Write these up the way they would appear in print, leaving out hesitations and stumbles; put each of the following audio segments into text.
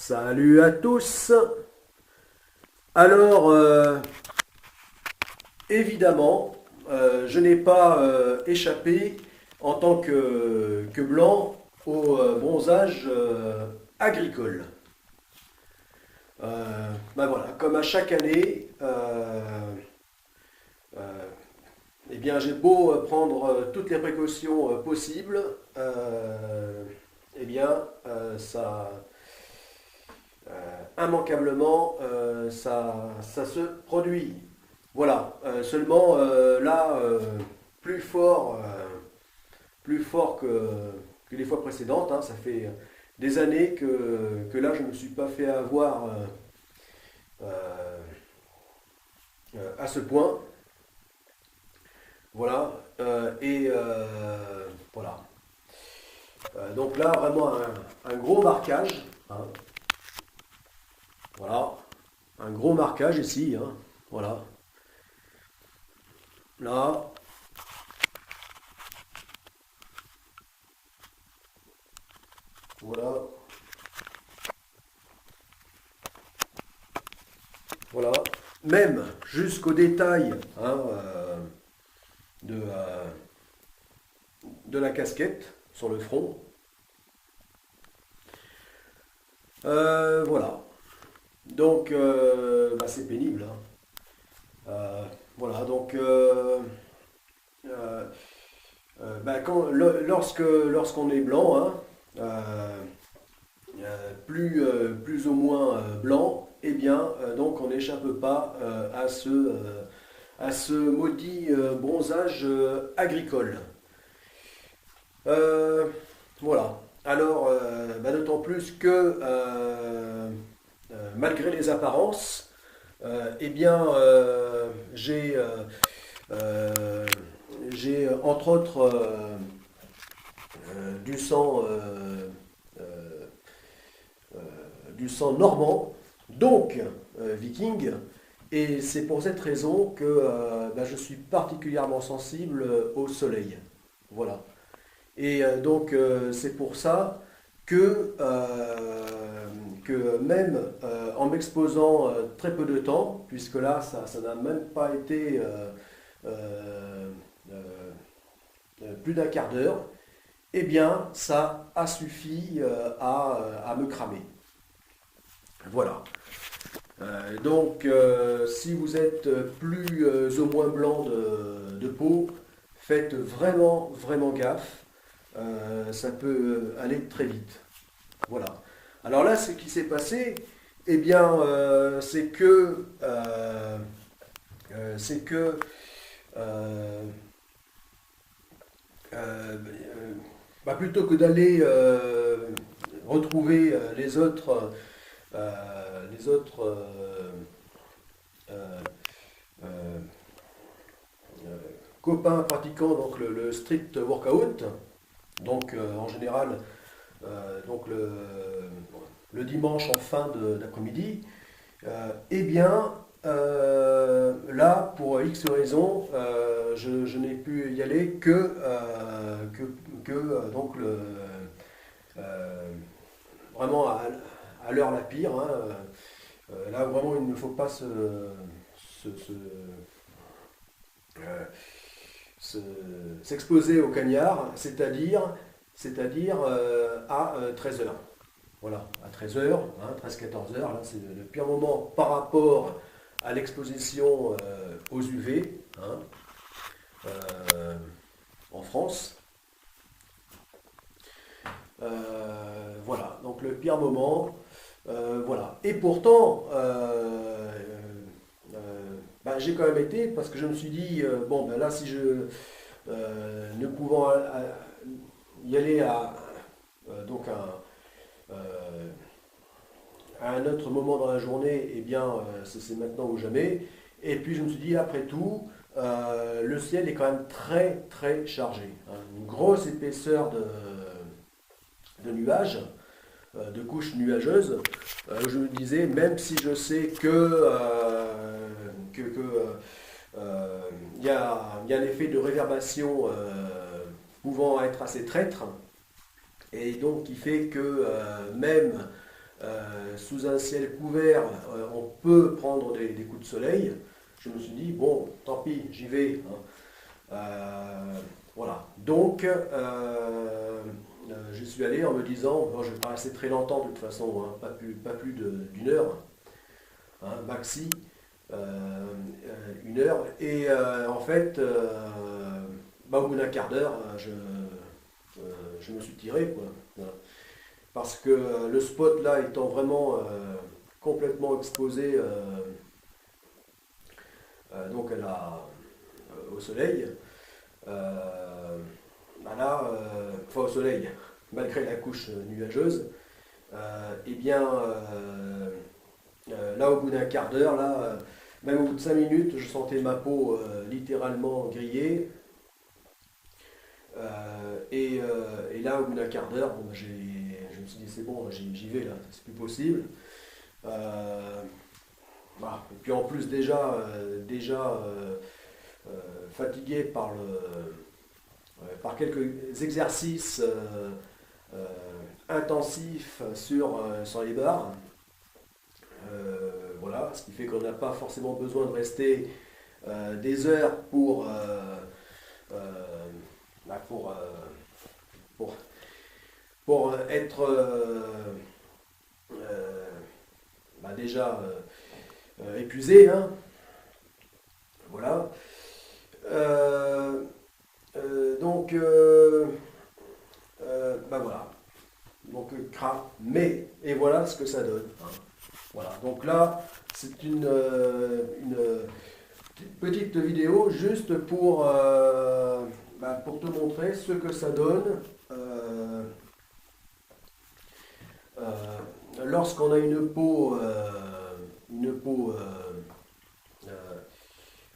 Salut à tous. Alors, évidemment, je n'ai pas échappé en tant que blanc au bronzage agricole. Ben voilà, comme à chaque année, euh, eh bien, j'ai beau prendre toutes les précautions possibles, eh bien, ça, immanquablement, ça se produit. Voilà. Seulement là, plus fort que les fois précédentes, hein. Ça fait des années que là, je ne me suis pas fait avoir euh, à ce point. Voilà. Voilà. Donc là, vraiment un gros marquage, hein. Voilà. Un gros marquage ici, hein. Voilà. Là. Voilà. Voilà. Même jusqu'au détail, hein, de, euh, de la casquette sur le front. Voilà. Donc, bah, c'est pénible, hein. Voilà. Donc, euh, bah, lorsqu'on est blanc, hein, plus ou moins blanc, eh bien, donc on n'échappe pas à ce maudit bronzage agricole. Euh, voilà. Alors, bah, d'autant plus que malgré les apparences, eh bien, euh, j'ai entre autres du sang, du sang normand, donc viking, et c'est pour cette raison que bah, je suis particulièrement sensible au soleil. Voilà. Et donc c'est pour ça que même en m'exposant très peu de temps, puisque là ça n'a même pas été euh, plus d'un quart d'heure, eh bien ça a suffi à me cramer. Voilà. Donc si vous êtes plus ou moins blanc de peau, faites vraiment vraiment gaffe. Ça peut aller très vite. Voilà. Alors là, ce qui s'est passé, eh bien, c'est que euh, euh, bah, plutôt que d'aller retrouver les autres euh, euh, copains pratiquant donc le strict workout, donc en général donc le dimanche en fin d'après-midi, eh bien, là, pour X raisons, je n'ai pu y aller donc euh, vraiment à l'heure la pire, hein. Là, vraiment, il ne faut pas euh, se- s'exposer au cagnard, c'est-à-dire à 13 heures. Voilà, à 13 heures, hein, 13-14 heures, là c'est le pire moment par rapport à l'exposition aux UV, hein, euh, en France. Voilà, donc le pire moment. Voilà. Et pourtant, bah, j'ai quand même été parce que je me suis dit, bon, ben là, si je ne pouvant y aller donc euh, à un autre moment dans la journée, eh bien, c'est maintenant ou jamais. Et puis je me suis dit, après tout, le ciel est quand même très très chargé, hein. Une grosse épaisseur de nuages, de couches nuageuses. Je me disais, même si je sais il y a un effet de réverbération pouvant être assez traître, et donc qui fait que même sous un ciel couvert, on peut prendre des coups de soleil. Je me suis dit, bon, tant pis, j'y vais, hein. Voilà. Donc, je suis allé en me disant, bon, je vais pas rester très longtemps de toute façon, hein, pas plus d'une heure, hein, maxi, 1 heure. Et en fait, au bout d'un quart d'heure, je me suis tiré, quoi. Voilà. Parce que le spot là étant vraiment complètement exposé donc au soleil, là, enfin au soleil, malgré la couche nuageuse, et bien là au bout d'un quart d'heure, là, même au bout de 5 minutes, je sentais ma peau littéralement grillée. Et là, au bout d'un quart d'heure, bon, je me suis dit c'est bon, j'y vais là, c'est plus possible. Voilà. Et puis en plus déjà fatigué par quelques exercices intensifs sur les barres. Voilà, ce qui fait qu'on n'a pas forcément besoin de rester des heures bah, pour, pour être déjà épuisé, hein. Voilà. Donc, voilà. Donc, cramé. Et voilà ce que ça donne, hein. Voilà. Donc là, c'est une petite vidéo juste pour te montrer ce que ça donne lorsqu'on a une peau,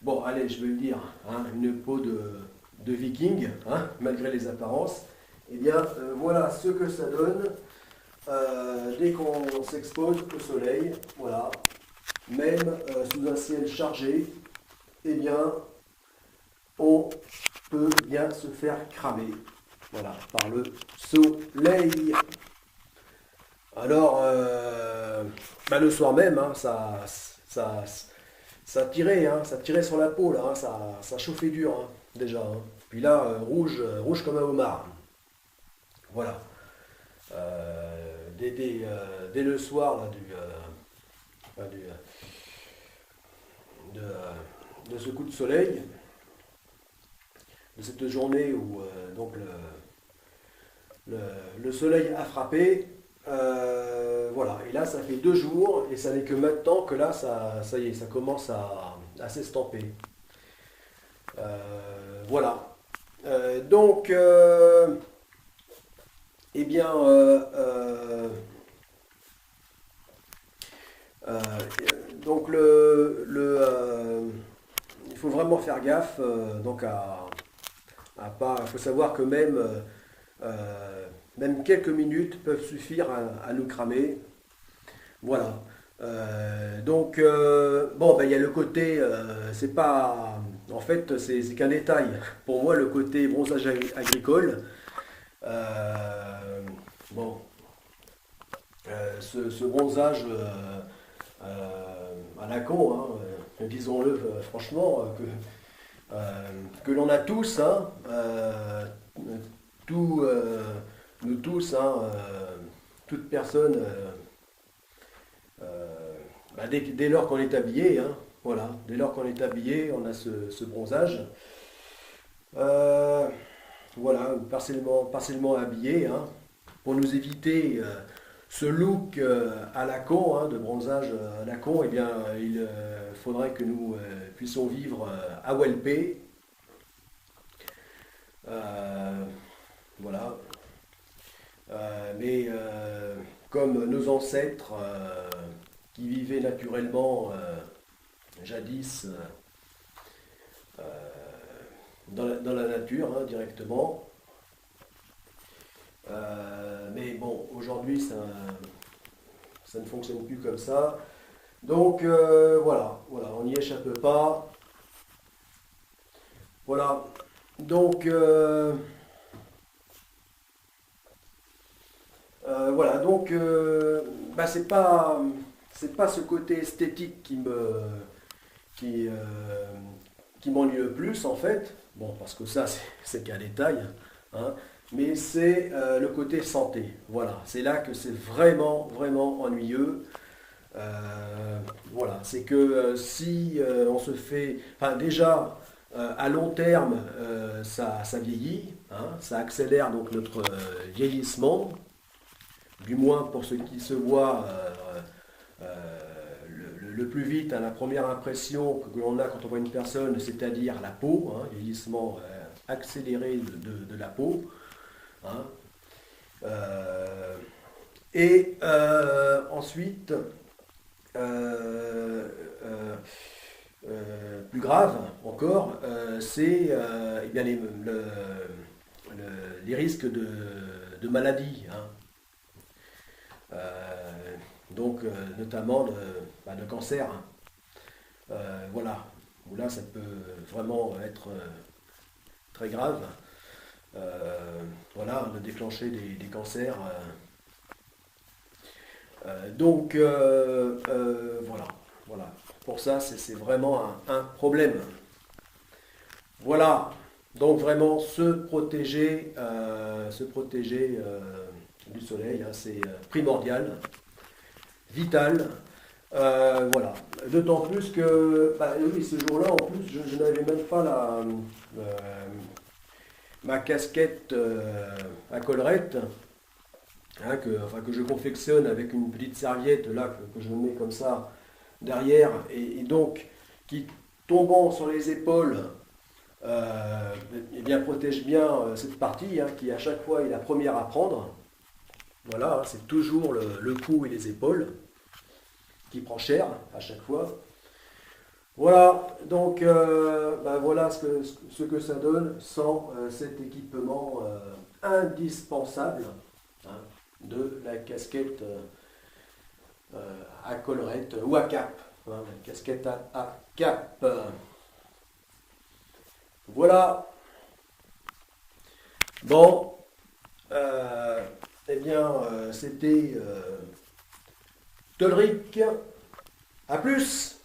bon, allez, je vais le dire, hein, une peau de viking, hein, malgré les apparences. Eh bien, voilà ce que ça donne dès qu'on s'expose au soleil. Voilà, même sous un ciel chargé, eh bien, on peut bien se faire cramer, voilà, par le soleil. Alors, le soir même, hein, ça tirait, hein, ça tirait sur la peau, là, hein, ça chauffait dur, hein, déjà, hein. Puis là, rouge comme un homard. Voilà. Dès le soir là, de ce coup de soleil, de cette journée où donc le soleil a frappé. Voilà, et là ça fait 2 jours et ça n'est que maintenant que là ça y est, ça commence à s'estomper. Voilà. Donc, eh bien, donc il faut vraiment faire gaffe. Donc à pas, il faut savoir que même quelques minutes peuvent suffire à nous cramer. Voilà. Donc, bon, il y a le côté, c'est pas, en fait, c'est qu'un détail. Pour moi, le côté bronzage agricole, bon, ce bronzage à la con, hein, disons-le franchement, que l'on a tous, hein, tout, nous tous, hein, toute personne, dès lors qu'on est habillé, hein, voilà, dès lors qu'on est habillé, on a ce bronzage. Voilà, partiellement habillé, hein, pour nous éviter ce look à la con, hein, de bronzage à la con. Eh bien, il faudrait que nous puissions vivre à Welpé. Voilà. Mais comme nos ancêtres qui vivaient naturellement jadis dans la nature, hein, directement. Mais bon, aujourd'hui, ça ne fonctionne plus comme ça. Donc, voilà, on n'y échappe pas. Voilà. Donc, Voilà, donc bah, c'est pas ce côté esthétique qui, euh, qui m'ennuie le plus en fait. Bon, parce que ça c'est qu'un détail, hein, mais c'est le côté santé. Voilà, c'est là que c'est vraiment vraiment ennuyeux. Voilà, c'est que si on se fait, enfin déjà à long terme, ça vieillit, hein, ça accélère donc notre vieillissement, du moins pour ce qui se voit le plus vite à la première impression que l'on a quand on voit une personne, c'est-à-dire la peau, hein, vieillissement accéléré de la peau. Hein. Euh, et ensuite, euh, euh, plus grave encore, c'est eh bien les risques de maladies. Hein. Donc notamment de cancer. Hein. Voilà, où là ça peut vraiment être très grave. Voilà, de déclencher des cancers. Donc voilà, voilà. Pour ça, c'est vraiment un problème. Voilà. Donc vraiment se protéger du soleil, hein, c'est primordial, vital. Voilà. D'autant plus que, bah, oui, ce jour-là, en plus, je n'avais même pas euh, ma casquette à collerette, hein, enfin, que je confectionne avec une petite serviette là que je mets comme ça derrière et donc qui tombant sur les épaules eh bien, protège bien cette partie hein, qui à chaque fois est la première à prendre. Voilà, hein, c'est toujours le cou et les épaules qui prend cher à chaque fois. Voilà, donc ben voilà ce que ça donne sans cet équipement indispensable hein, de la casquette à collerette ou à cap. Hein, la casquette à cap. Voilà. Bon, eh bien, c'était Tolric. À plus!